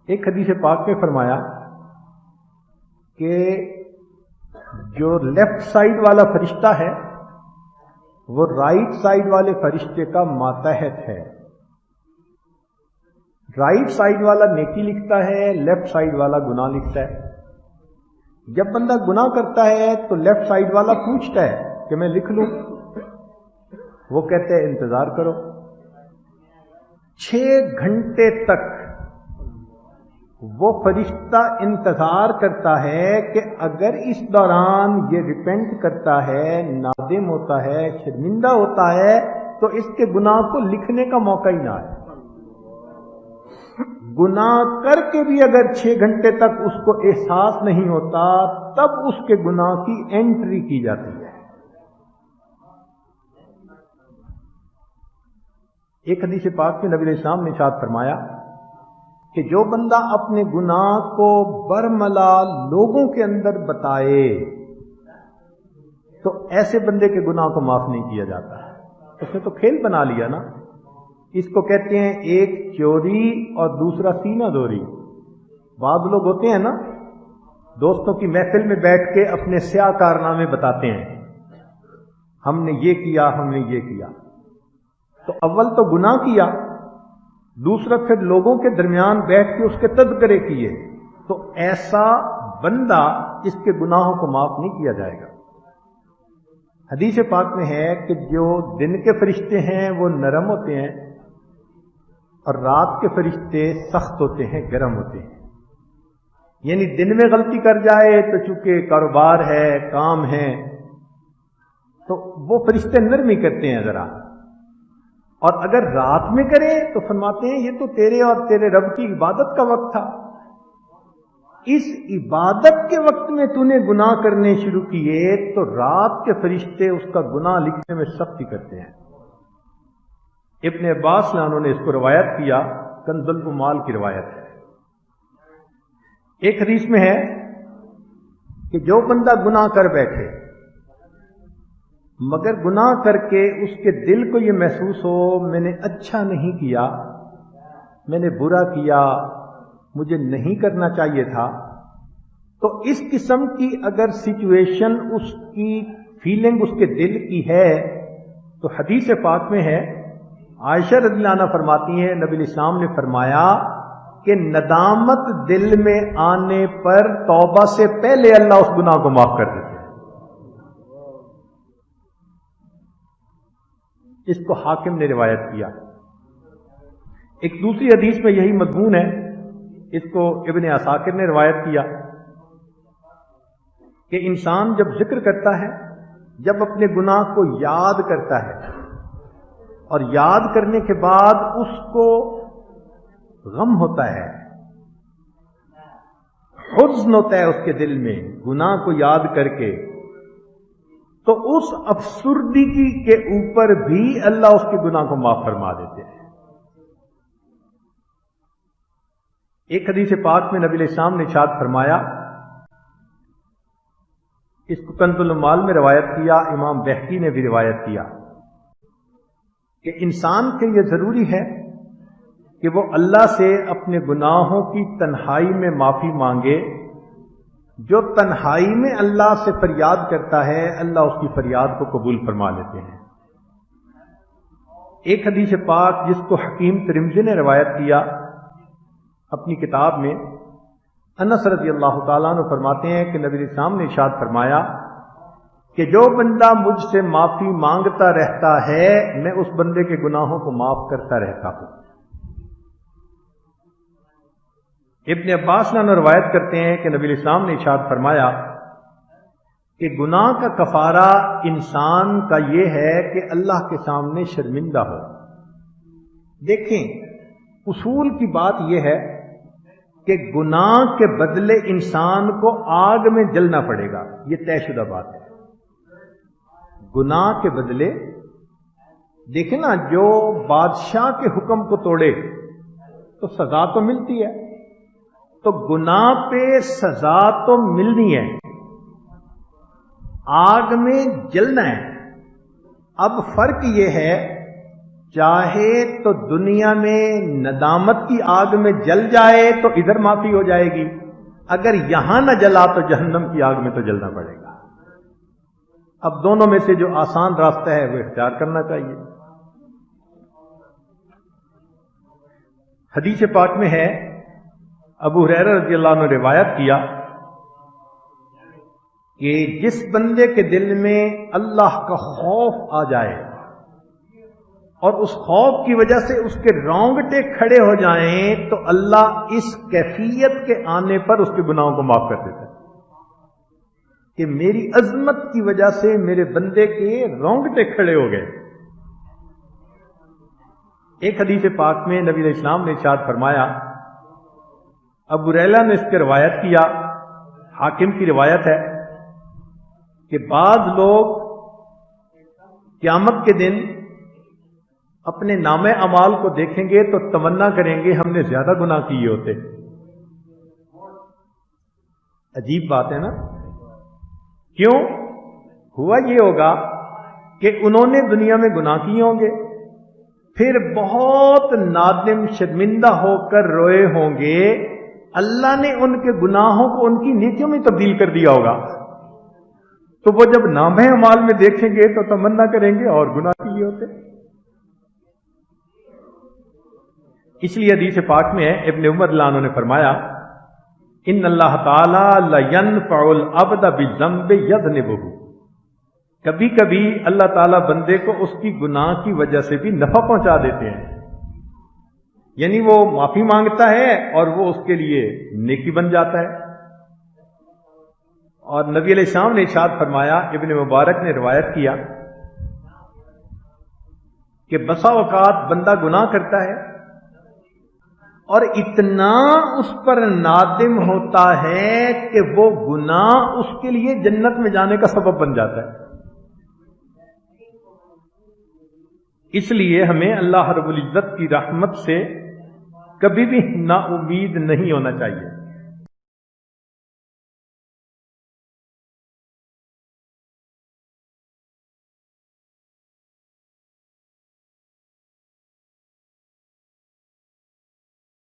ایک حدیث پاک میں فرمایا کہ جو لیفٹ سائڈ والا فرشتہ ہے وہ رائٹ سائڈ والے فرشتے کا ماتحت ہے. رائٹ سائڈ والا نیکی لکھتا ہے، لیفٹ سائڈ والا گناہ لکھتا ہے. جب بندہ گناہ کرتا ہے تو لیفٹ سائڈ والا پوچھتا ہے کہ میں لکھ لوں، وہ کہتے ہیں انتظار کرو. 6 گھنٹے تک وہ فرشتہ انتظار کرتا ہے کہ اگر اس دوران یہ ریپینٹ کرتا ہے، نادم ہوتا ہے، شرمندہ ہوتا ہے تو اس کے گناہ کو لکھنے کا موقع ہی نہ آئے. گناہ کر کے بھی اگر 6 گھنٹے تک اس کو احساس نہیں ہوتا تب اس کے گناہ کی انٹری کی جاتی ہے. ایک حدیث پاک میں نبی علیہ السلام نے ارشاد فرمایا کہ جو بندہ اپنے گناہ کو برملا لوگوں کے اندر بتائے تو ایسے بندے کے گناہ کو معاف نہیں کیا جاتا. اس نے تو کھیل بنا لیا نا. اس کو کہتے ہیں ایک چوری اور دوسرا سینہ دوری. بعض لوگ ہوتے ہیں نا دوستوں کی محفل میں بیٹھ کے اپنے سیاہ کارنامے بتاتے ہیں، ہم نے یہ کیا، ہم نے یہ کیا. تو اول تو گناہ کیا، دوسرا پھر لوگوں کے درمیان بیٹھ کے اس کے تذکرے کیے. تو ایسا بندہ اس کے گناہوں کو معاف نہیں کیا جائے گا. حدیث پاک میں ہے کہ جو دن کے فرشتے ہیں وہ نرم ہوتے ہیں اور رات کے فرشتے سخت ہوتے ہیں، گرم ہوتے ہیں. یعنی دن میں غلطی کر جائے تو چونکہ کاروبار ہے، کام ہے، تو وہ فرشتے نرمی کرتے ہیں ذرا، اور اگر رات میں کرے تو فرماتے ہیں یہ تو تیرے اور تیرے رب کی عبادت کا وقت تھا، اس عبادت کے وقت میں تو نے گناہ کرنے شروع کیے تو رات کے فرشتے اس کا گناہ لکھنے میں سختی کرتے ہیں. ابن عباس انہوں نے اس کو روایت کیا، کنز المال کی روایت ہے. ایک حدیث میں ہے کہ جو بندہ گناہ کر بیٹھے مگر گناہ کر کے اس کے دل کو یہ محسوس ہو میں نے اچھا نہیں کیا، میں نے برا کیا، مجھے نہیں کرنا چاہیے تھا، تو اس قسم کی اگر سچویشن اس کی فیلنگ اس کے دل کی ہے تو حدیث پاک میں ہے، عائشہ رضی اللہ عنہ فرماتی ہیں نبی علیہ السلام نے فرمایا کہ ندامت دل میں آنے پر توبہ سے پہلے اللہ اس گناہ کو معاف کر دیتے ہیں. اس کو حاکم نے روایت کیا. ایک دوسری حدیث میں یہی مضمون ہے، اس کو ابن عساکر نے روایت کیا کہ انسان جب ذکر کرتا ہے، جب اپنے گناہ کو یاد کرتا ہے اور یاد کرنے کے بعد اس کو غم ہوتا ہے، حزن ہوتا ہے اس کے دل میں گناہ کو یاد کر کے، تو اس افسردگی کے اوپر بھی اللہ اس کے گناہ کو معاف فرما دیتے ہیں. ایک حدیث پاک میں نبی علیہ السلام نے ارشاد فرمایا، اس کو کنز المال میں روایت کیا، امام بہقی نے بھی روایت کیا کہ انسان کے لیے ضروری ہے کہ وہ اللہ سے اپنے گناہوں کی تنہائی میں معافی مانگے. جو تنہائی میں اللہ سے فریاد کرتا ہے اللہ اس کی فریاد کو قبول فرما لیتے ہیں. ایک حدیث پاک جس کو حکیم ترمذی نے روایت کیا اپنی کتاب میں، انس رضی اللہ تعالیٰ عنہ فرماتے ہیں کہ نبی علیہ السلام نے ارشاد فرمایا کہ جو بندہ مجھ سے معافی مانگتا رہتا ہے میں اس بندے کے گناہوں کو معاف کرتا رہتا ہوں. ابن عباس نے روایت کرتے ہیں کہ نبی علیہ السلام نے ارشاد فرمایا کہ گناہ کا کفارہ انسان کا یہ ہے کہ اللہ کے سامنے شرمندہ ہو. دیکھیں اصول کی بات یہ ہے کہ گناہ کے بدلے انسان کو آگ میں جلنا پڑے گا، یہ طے شدہ بات ہے. گناہ کے بدلے دیکھیں نا، جو بادشاہ کے حکم کو توڑے تو سزا تو ملتی ہے، تو گناہ پہ سزا تو ملنی ہے، آگ میں جلنا ہے. اب فرق یہ ہے چاہے تو دنیا میں ندامت کی آگ میں جل جائے تو ادھر معافی ہو جائے گی، اگر یہاں نہ جلا تو جہنم کی آگ میں تو جلنا پڑے گا۔ اب دونوں میں سے جو آسان راستہ ہے وہ اختیار کرنا چاہیے۔ حدیث پاک میں ہے، ابو ہریرہ رضی اللہ عنہ نے روایت کیا کہ جس بندے کے دل میں اللہ کا خوف آ جائے اور اس خوف کی وجہ سے اس کے رونگٹے کھڑے ہو جائیں تو اللہ اس کیفیت کے آنے پر اس کے گناہوں کو معاف کر دیتا ہے کہ میری عظمت کی وجہ سے میرے بندے کے رونگٹے کھڑے ہو گئے۔ ایک حدیث پاک میں نبی علیہ السلام نے ارشاد فرمایا، ابو ہریرہ نے اس کی روایت کیا، حاکم کی روایت ہے کہ بعض لوگ قیامت کے دن اپنے نامہ اعمال کو دیکھیں گے تو تمنا کریں گے ہم نے زیادہ گناہ کیے ہوتے۔ عجیب بات ہے نا؟ کیوں؟ ہوا یہ ہوگا کہ انہوں نے دنیا میں گناہ کیے ہوں گے، پھر بہت نادم شرمندہ ہو کر روئے ہوں گے، اللہ نے ان کے گناہوں کو ان کی نیکیوں میں تبدیل کر دیا ہوگا، تو وہ جب نامہ اعمال میں دیکھیں گے تو تمنا کریں گے اور گناہ کیے ہوتے۔ اس لیے حدیث پاک میں ہے، ابن عمر رضی اللہ عنہ نے فرمایا، ان اللہ تعالی لینفع العبد بالذنب یذنبہ، کبھی کبھی اللہ تعالیٰ بندے کو اس کی گناہ کی وجہ سے بھی نفع پہنچا دیتے ہیں، یعنی وہ معافی مانگتا ہے اور وہ اس کے لیے نیکی بن جاتا ہے۔ اور نبی علیہ السلام نے ارشاد فرمایا، ابن مبارک نے روایت کیا کہ بسا اوقات بندہ گناہ کرتا ہے اور اتنا اس پر نادم ہوتا ہے کہ وہ گناہ اس کے لیے جنت میں جانے کا سبب بن جاتا ہے۔ اس لیے ہمیں اللہ رب العزت کی رحمت سے کبھی بھی نا امید نہیں ہونا چاہیے۔